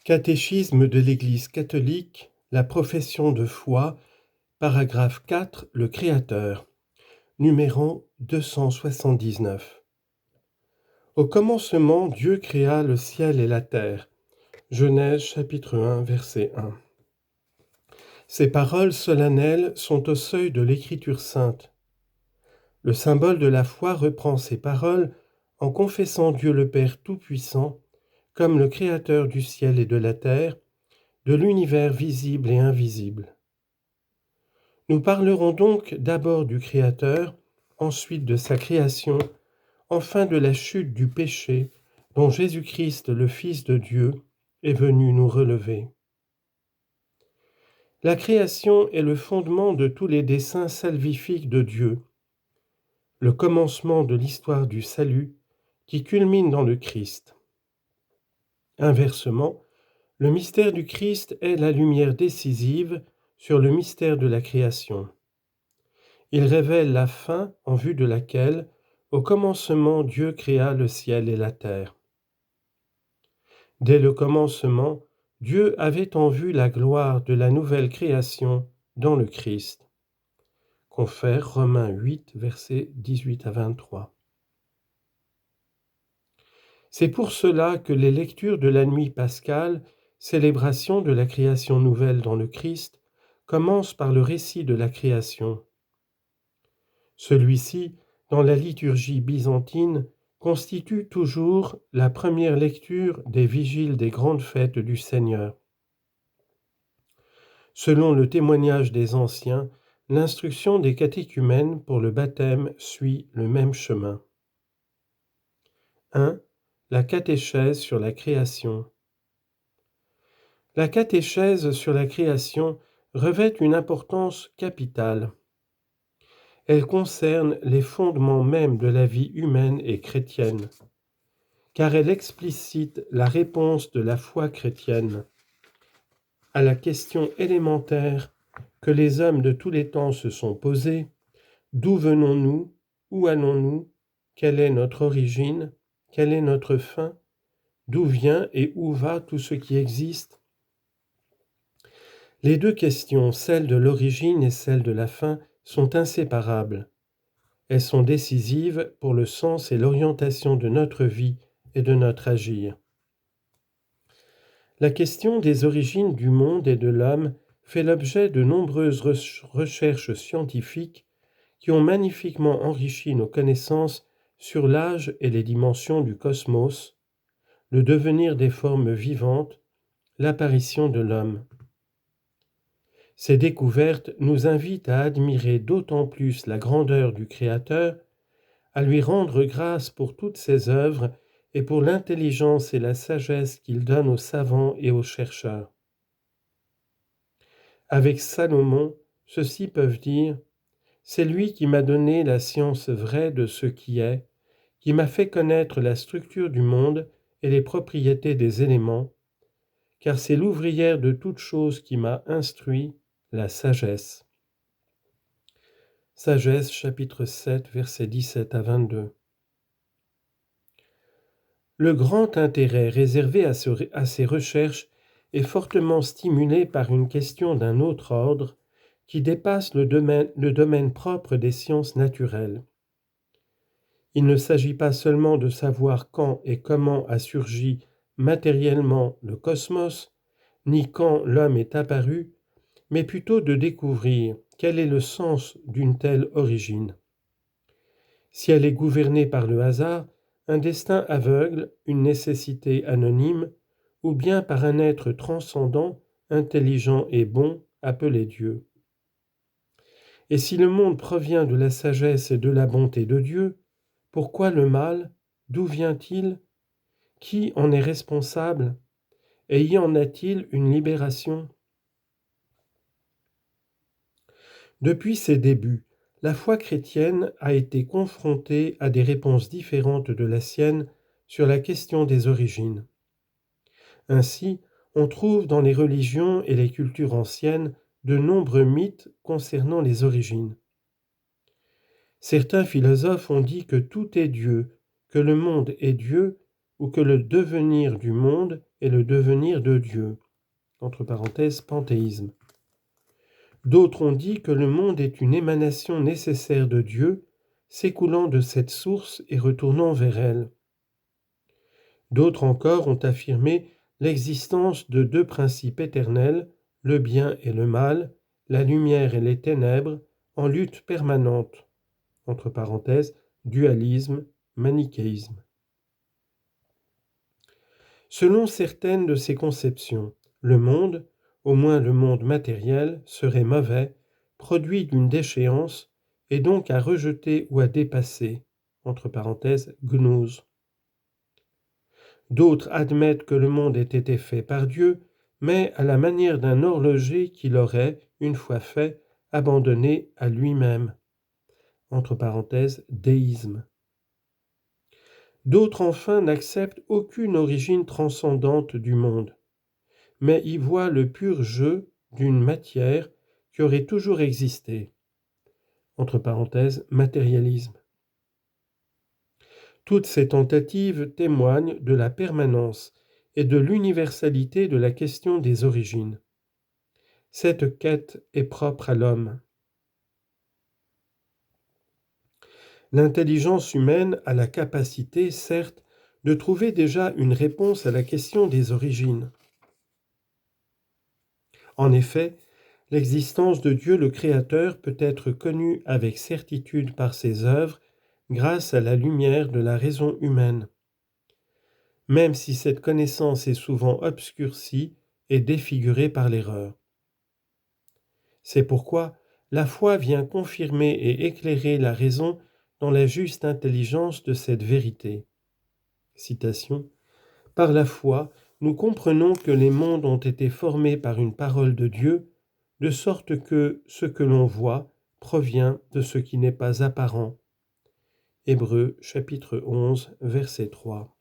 Catéchisme de l'Église catholique, la profession de foi, paragraphe 4, le Créateur, numéro 279. Au commencement, Dieu créa le ciel et la terre. Genèse chapitre 1, verset 1. Ces paroles solennelles sont au seuil de l'Écriture sainte. Le symbole de la foi reprend ces paroles en confessant Dieu le Père Tout-Puissant comme le Créateur du ciel et de la terre, de l'univers visible et invisible. Nous parlerons donc d'abord du Créateur, ensuite de sa création, enfin de la chute du péché dont Jésus-Christ, le Fils de Dieu, est venu nous relever. La création est le fondement de tous les desseins salvifiques de Dieu, le commencement de l'histoire du salut qui culmine dans le Christ. Inversement, le mystère du Christ est la lumière décisive sur le mystère de la création. Il révèle la fin en vue de laquelle, au commencement, Dieu créa le ciel et la terre. Dès le commencement, Dieu avait en vue la gloire de la nouvelle création dans le Christ. Confère Romains 8, versets 18 à 23. C'est pour cela que les lectures de la nuit pascale, célébration de la création nouvelle dans le Christ, commencent par le récit de la création. Celui-ci, dans la liturgie byzantine, constitue toujours la première lecture des vigiles des grandes fêtes du Seigneur. Selon le témoignage des anciens, l'instruction des catéchumènes pour le baptême suit le même chemin. 1. La catéchèse sur la création. La catéchèse sur la création revêt une importance capitale. Elle concerne les fondements mêmes de la vie humaine et chrétienne, car elle explicite la réponse de la foi chrétienne à la question élémentaire que les hommes de tous les temps se sont posées: d'où venons-nous? Où allons-nous? Quelle est notre origine? Quelle est notre fin? D'où vient et où va tout ce qui existe? Les deux questions, celle de l'origine et celle de la fin, sont inséparables. Elles sont décisives pour le sens et l'orientation de notre vie et de notre agir. La question des origines du monde et de l'homme fait l'objet de nombreuses recherches scientifiques qui ont magnifiquement enrichi nos connaissances sur l'âge et les dimensions du cosmos, le devenir des formes vivantes, l'apparition de l'homme. Ces découvertes nous invitent à admirer d'autant plus la grandeur du Créateur, à lui rendre grâce pour toutes ses œuvres et pour l'intelligence et la sagesse qu'il donne aux savants et aux chercheurs. Avec Salomon, ceux-ci peuvent dire: « C'est lui qui m'a donné la science vraie de ce qui est, qui m'a fait connaître la structure du monde et les propriétés des éléments, car c'est l'ouvrière de toutes choses qui m'a instruit, la sagesse. » Sagesse, chapitre 7, versets 17 à 22. Le grand intérêt réservé à ces recherches est fortement stimulé par une question d'un autre ordre qui dépasse le domaine propre des sciences naturelles. Il ne s'agit pas seulement de savoir quand et comment a surgi matériellement le cosmos, ni quand l'homme est apparu, mais plutôt de découvrir quel est le sens d'une telle origine. Si elle est gouvernée par le hasard, un destin aveugle, une nécessité anonyme, ou bien par un être transcendant, intelligent et bon, appelé Dieu. Et si le monde provient de la sagesse et de la bonté de Dieu, pourquoi le mal? D'où vient-il? Qui en est responsable? Et y en a-t-il une libération? Depuis ses débuts, la foi chrétienne a été confrontée à des réponses différentes de la sienne sur la question des origines. Ainsi, on trouve dans les religions et les cultures anciennes de nombreux mythes concernant les origines. Certains philosophes ont dit que tout est Dieu, que le monde est Dieu, ou que le devenir du monde et le devenir de Dieu, entre parenthèses panthéisme. D'autres ont dit que le monde est une émanation nécessaire de Dieu, s'écoulant de cette source et retournant vers elle. D'autres encore ont affirmé l'existence de deux principes éternels, le bien et le mal, la lumière et les ténèbres, en lutte permanente, entre parenthèses, dualisme, manichéisme. Selon certaines de ces conceptions, le monde, au moins le monde matériel, serait mauvais, produit d'une déchéance, et donc à rejeter ou à dépasser, entre parenthèses, gnose. D'autres admettent que le monde ait été fait par Dieu, mais à la manière d'un horloger qui l'aurait, une fois fait, abandonné à lui-même, entre parenthèses, déisme. D'autres enfin n'acceptent aucune origine transcendante du monde, mais y voient le pur jeu d'une matière qui aurait toujours existé, entre parenthèses, matérialisme. Toutes ces tentatives témoignent de la permanence et de l'universalité de la question des origines. Cette quête est propre à l'homme. L'intelligence humaine a la capacité, certes, de trouver déjà une réponse à la question des origines. En effet, l'existence de Dieu le Créateur peut être connue avec certitude par ses œuvres grâce à la lumière de la raison humaine, même si cette connaissance est souvent obscurcie et défigurée par l'erreur. C'est pourquoi la foi vient confirmer et éclairer la raison dans la juste intelligence de cette vérité. Citation. Par la foi, nous comprenons que les mondes ont été formés par une parole de Dieu, de sorte que ce que l'on voit provient de ce qui n'est pas apparent. Hébreux chapitre 11, verset 3.